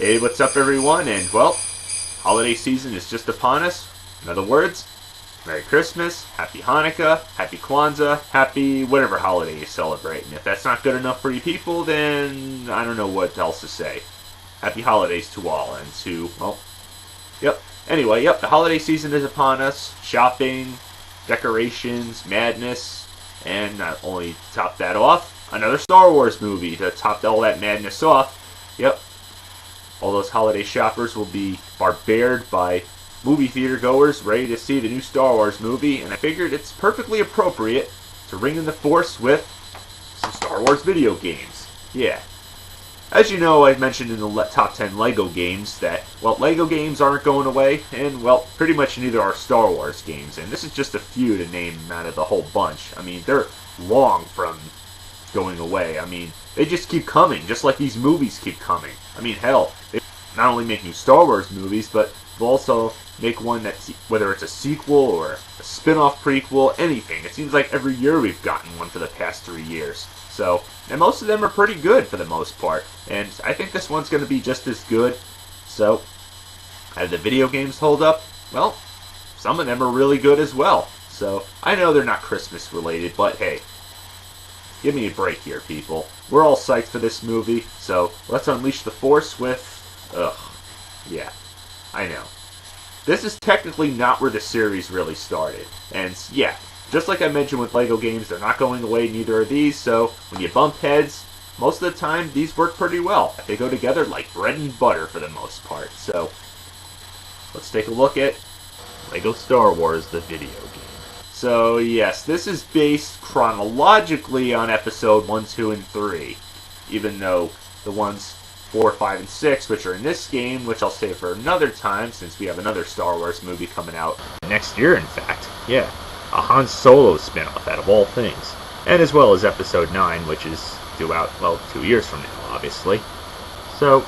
Hey, what's up everyone, and well, holiday season is just upon us. In other words, Merry Christmas, Happy Hanukkah, Happy Kwanzaa, Happy whatever holiday you celebrate. And if that's not good enough for you people, then I don't know what else to say. Happy holidays to all, and to, well, Anyway, the holiday season is upon us. Shopping, decorations, madness, and not only to top that off, another Star Wars movie to top all that madness off. All those holiday shoppers will be barbared by movie theater goers ready to see the new Star Wars movie, and I figured it's perfectly appropriate to ring in the force with some Star Wars video games. As you know, I've mentioned in the top 10 LEGO games that, well, LEGO games aren't going away, and, well, pretty much neither are Star Wars games, and this is just a few to name out of the whole bunch. I mean, they're long from going away. I mean, they just keep coming, just like these movies keep coming. I mean, hell, they not only make new Star Wars movies, but they'll also make one that's, whether it's a sequel or a spin-off prequel, anything. It seems like every year we've gotten one for the past 3 years. So, and most of them are pretty good for the most part. And I think this one's going to be just as good. So, how do the video games hold up? Well, some of them are really good as well. So, I know they're not Christmas related, but hey, give me a break here, people. We're all psyched for this movie, so let's unleash the force with... I know. This is technically not where the series really started. And just like I mentioned with LEGO games, they're not going away, neither are these, so when you bump heads, most of the time, these work pretty well. They go together like bread and butter for the most part. So, let's take a look at LEGO Star Wars, the video game. So, yes, this is based chronologically on Episode 1, 2, and 3, even though the ones 4, 5, and 6, which are in this game, which I'll save for another time, since we have another Star Wars movie coming out next year, in fact. A Han Solo spin-off out of all things. And as well as Episode 9, which is due out, 2 years from now, obviously. So,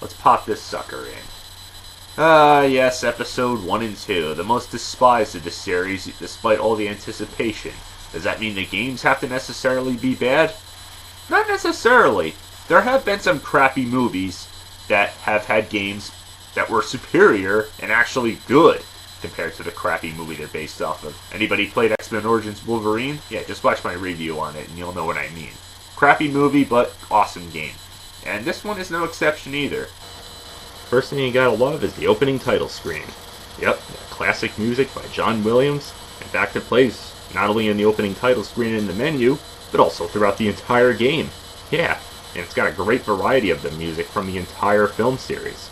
let's pop this sucker in. Yes, Episode 1 and 2, the most despised of the series, despite all the anticipation. Does that mean the games have to necessarily be bad? Not necessarily. There have been some crappy movies that have had games that were superior and actually good compared to the crappy movie they're based off of. Anybody played X-Men Origins Wolverine? Yeah, just watch my review on it and you'll know what I mean. Crappy movie, but awesome game. And this one is no exception either. First thing you gotta love is the opening title screen. Classic music by John Williams. In fact, it plays not only in the opening title screen in the menu, but also throughout the entire game. And it's got a great variety of the music from the entire film series.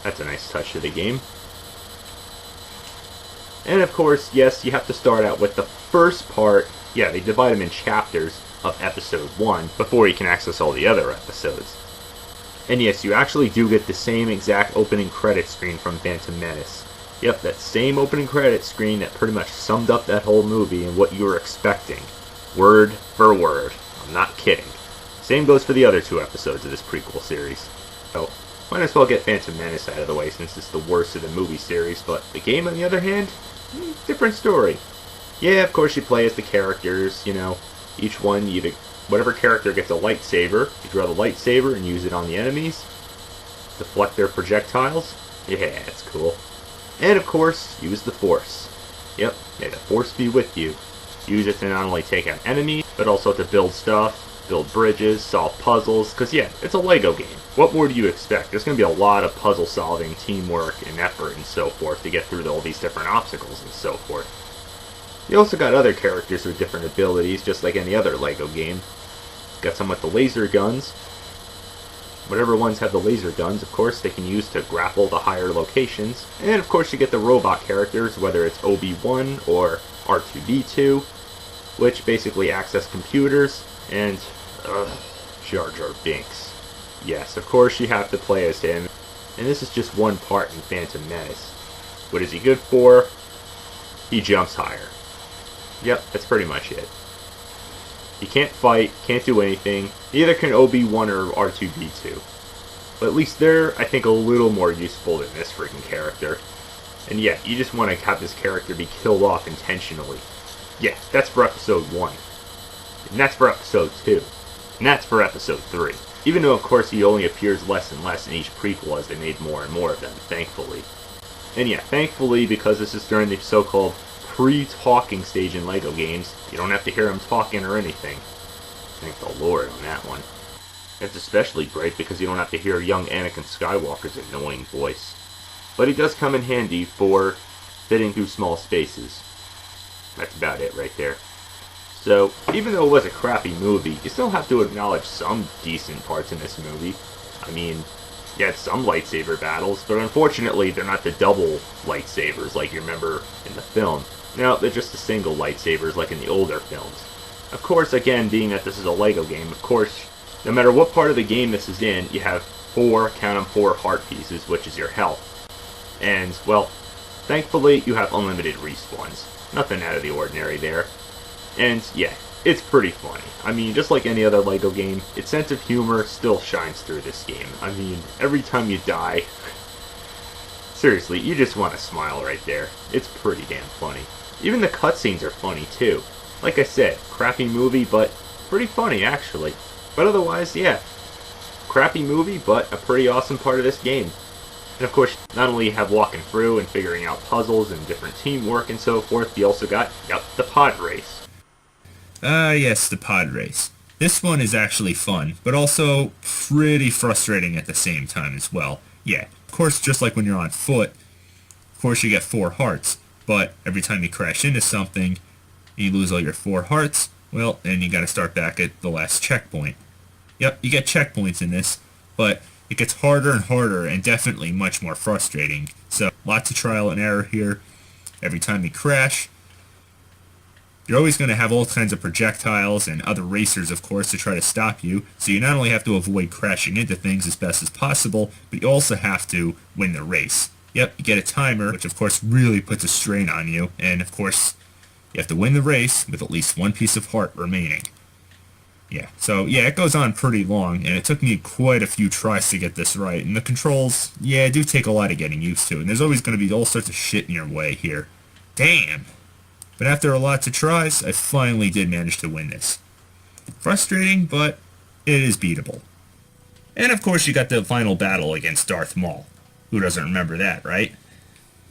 That's a nice touch to the game. And of course, yes, you have to start out with the first part. They divide them in chapters of Episode 1 before you can access all the other episodes. And yes, you actually do get the same exact opening credit screen from Phantom Menace. That same opening credit screen that pretty much summed up that whole movie and what you were expecting. Word for word. I'm not kidding. Same goes for the other 2 episodes of this prequel series. So, might as well get Phantom Menace out of the way since it's the worst of the movie series, but the game, on the other hand, different story. Of course you play as the characters, each one, whatever character gets a lightsaber, you draw the lightsaber and use it on the enemies, deflect their projectiles. It's cool. And of course, use the Force. May the Force be with you. Use it to not only take out enemies, but also to build stuff, build bridges, solve puzzles, because it's a LEGO game. What more do you expect? There's going to be a lot of puzzle solving, teamwork, and effort, and so forth to get through all these different obstacles and so forth. You also got other characters with different abilities, just like any other LEGO game. Got some with the laser guns. Whatever ones have the laser guns, of course, they can use to grapple to higher locations. And of course you get the robot characters, whether it's Obi-Wan or R2-D2, which basically access computers, and Jar Jar Binks. Yes, of course you have to play as him, and this is just one part in Phantom Menace. What is he good for? He jumps higher. That's pretty much it. He can't fight, can't do anything, neither can Obi-Wan or R2-D2. But at least they're, I think, a little more useful than this freaking character. And you just want to have this character be killed off intentionally. That's for Episode 1. And that's for Episode 2. And that's for Episode 3. Even though, of course, he only appears less and less in each prequel as they made more and more of them, thankfully. And yeah, thankfully, because this is during the so-called pre-talking stage in LEGO games, you don't have to hear him talking or anything. Thank the Lord on that one. It's especially great because you don't have to hear young Anakin Skywalker's annoying voice. But he does come in handy for fitting through small spaces. That's about it right there. So, even though it was a crappy movie, you still have to acknowledge some decent parts in this movie. I mean, you had some lightsaber battles, but unfortunately they're not the double lightsabers like you remember in the film. No, they're just the single lightsabers like in the older films. Of course, again, being that this is a LEGO game, of course, no matter what part of the game this is in, you have count 'em, 4 heart pieces, which is your health. And, well, thankfully, you have unlimited respawns. Nothing out of the ordinary there. And, yeah, it's pretty funny. I mean, just like any other LEGO game, its sense of humor still shines through this game. I mean, every time you die, seriously, you just want to smile right there. It's pretty damn funny. Even the cutscenes are funny, too. Like I said, crappy movie, but pretty funny, actually. But otherwise, yeah, crappy movie, but a pretty awesome part of this game. And of course, not only you have walking through and figuring out puzzles and different teamwork and so forth, you also got, the pod race. Yes, the pod race. This one is actually fun, but also pretty frustrating at the same time as well. Yeah, of course, just like when you're on foot, of course you get 4 hearts, but every time you crash into something, you lose all your 4 hearts, well, then you gotta start back at the last checkpoint. Yep, you get checkpoints in this, but it gets harder and harder and definitely much more frustrating. So, lots of trial and error here. Every time you crash, you're always going to have all kinds of projectiles and other racers, of course, to try to stop you. So you not only have to avoid crashing into things as best as possible, but you also have to win the race. Yep, you get a timer, which of course really puts a strain on you. And of course, you have to win the race with at least 1 piece of heart remaining. Yeah, so yeah, it goes on pretty long, and it took me quite a few tries to get this right. And the controls, yeah, do take a lot of getting used to. And there's always going to be all sorts of shit in your way here. Damn! But after a lot of tries, I finally did manage to win this. Frustrating, but it is beatable. And of course you got the final battle against Darth Maul. Who doesn't remember that, right?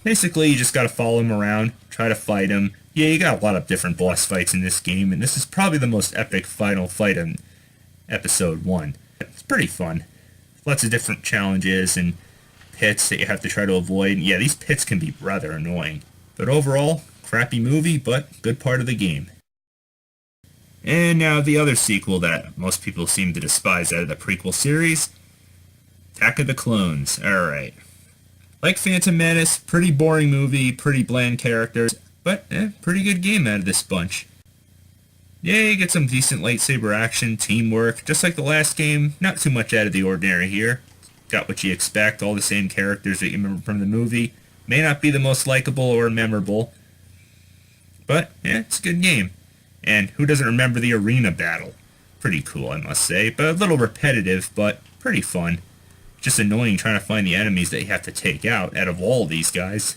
Basically, you just gotta follow him around, try to fight him. Yeah, you got a lot of different boss fights in this game, and this is probably the most epic final fight in Episode 1. It's pretty fun. Lots of different challenges and pits that you have to try to avoid. Yeah, these pits can be rather annoying. But overall, crappy movie, but good part of the game. And now the other sequel that most people seem to despise out of the prequel series, Attack of the Clones. Alright. Like Phantom Menace, pretty boring movie, pretty bland characters, but pretty good game out of this bunch. Yeah, you get some decent lightsaber action, teamwork, just like the last game, not too much out of the ordinary here. Got what you expect, all the same characters that you remember from the movie. May not be the most likable or memorable, but yeah, it's a good game. And who doesn't remember the arena battle? Pretty cool, I must say, but a little repetitive, but pretty fun. Just annoying trying to find the enemies that you have to take out of all these guys.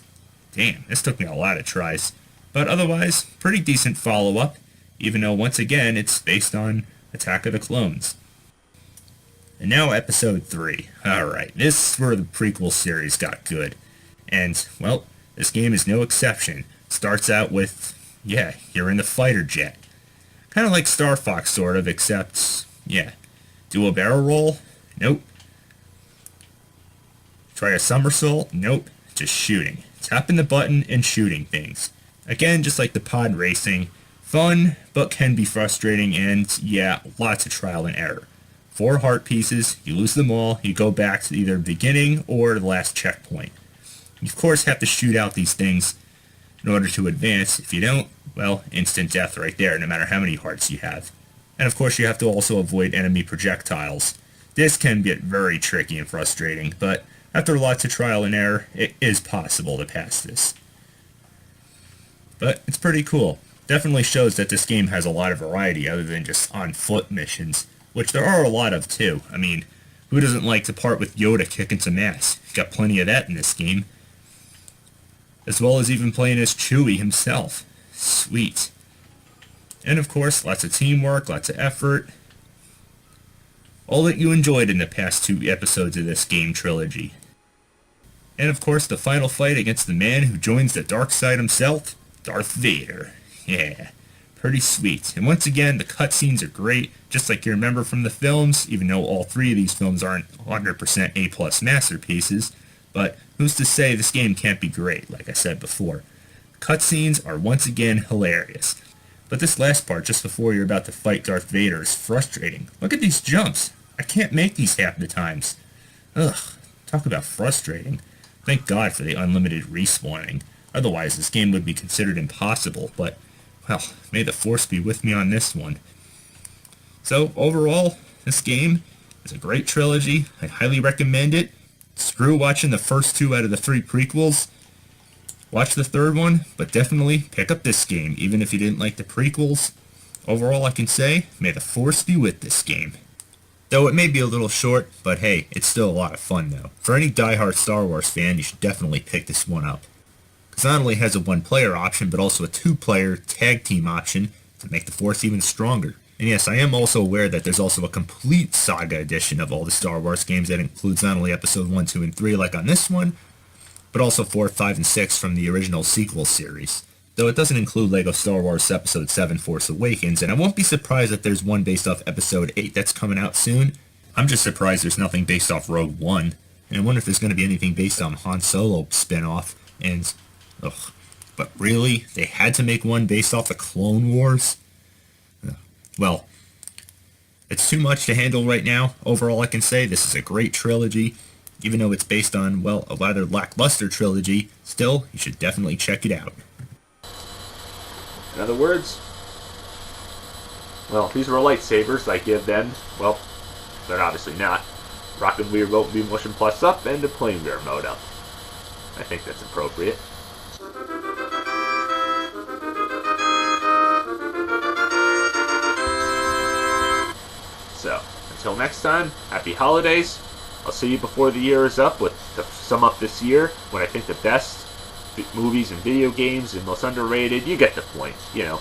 Damn, this took me a lot of tries. But otherwise, pretty decent follow-up, even though once again it's based on Attack of the Clones. And now Episode 3. Alright, this is where the prequel series got good. And, well, this game is no exception. Starts out with, yeah, you're in the fighter jet. Kind of like Star Fox, sort of, except, yeah. Do a barrel roll? Nope. Try a somersault? Nope. Just shooting. Tapping the button and shooting things. Again, just like the pod racing. Fun, but can be frustrating, and, yeah, lots of trial and error. 4 heart pieces, you lose them all, you go back to either the beginning or the last checkpoint. You, of course, have to shoot out these things in order to advance. If you don't, well, instant death right there, no matter how many hearts you have. And of course you have to also avoid enemy projectiles. This can get very tricky and frustrating, but after lots of trial and error, it is possible to pass this. But it's pretty cool. Definitely shows that this game has a lot of variety other than just on-foot missions, which there are a lot of too. I mean, who doesn't like to part with Yoda kicking some ass? Got plenty of that in this game. As well as even playing as Chewie himself. Sweet. And of course, lots of teamwork, lots of effort. all that you enjoyed in the past 2 episodes of this game trilogy. And of course, the final fight against the man who joins the dark side himself, Darth Vader. Yeah, pretty sweet. And once again, the cutscenes are great, just like you remember from the films, even though all 3 of these films aren't 100% A+ masterpieces. But who's to say this game can't be great, like I said before. Cutscenes are once again hilarious. But this last part, just before you're about to fight Darth Vader, is frustrating. Look at these jumps. I can't make these half the times. Ugh, talk about frustrating. Thank God for the unlimited respawning. Otherwise, this game would be considered impossible, but, well, may the Force be with me on this one. So, overall, this game is a great trilogy. I highly recommend it. Screw watching the first 2 out of the 3 prequels. Watch the third one, but definitely pick up this game, even if you didn't like the prequels. Overall, I can say, may the Force be with this game. Though it may be a little short, but hey, it's still a lot of fun though. For any diehard Star Wars fan, you should definitely pick this one up. Because not only has a 1-player option, but also a 2-player tag team option to make the Force even stronger. And yes, I am also aware that there's also a complete saga edition of all the Star Wars games that includes not only episode 1, 2, and 3 like on this one, but also 4, 5, and 6 from the original sequel series. Though it doesn't include LEGO Star Wars Episode 7 Force Awakens, and I won't be surprised that there's one based off Episode 8 that's coming out soon. I'm just surprised there's nothing based off Rogue One, and I wonder if there's going to be anything based on Han Solo spin-off, and, ugh, but really? They had to make one based off the Clone Wars? Well, it's too much to handle right now. Overall, I can say this is a great trilogy. Even though it's based on, well, a rather lackluster trilogy, still, you should definitely check it out. In other words, well, these were lightsabers. I give them, well, they're obviously not. Rocket Lear Remote Beam Motion Plus up and the Plane Wear mode up. I think that's appropriate. So, until next time, happy holidays. I'll see you before the year is up with to sum up this year when I think the best movies and video games and most underrated. You get the point, you know.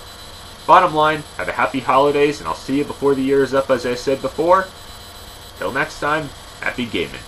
Bottom line, have a happy holidays, and I'll see you before the year is up, as I said before. Till next time, happy gaming.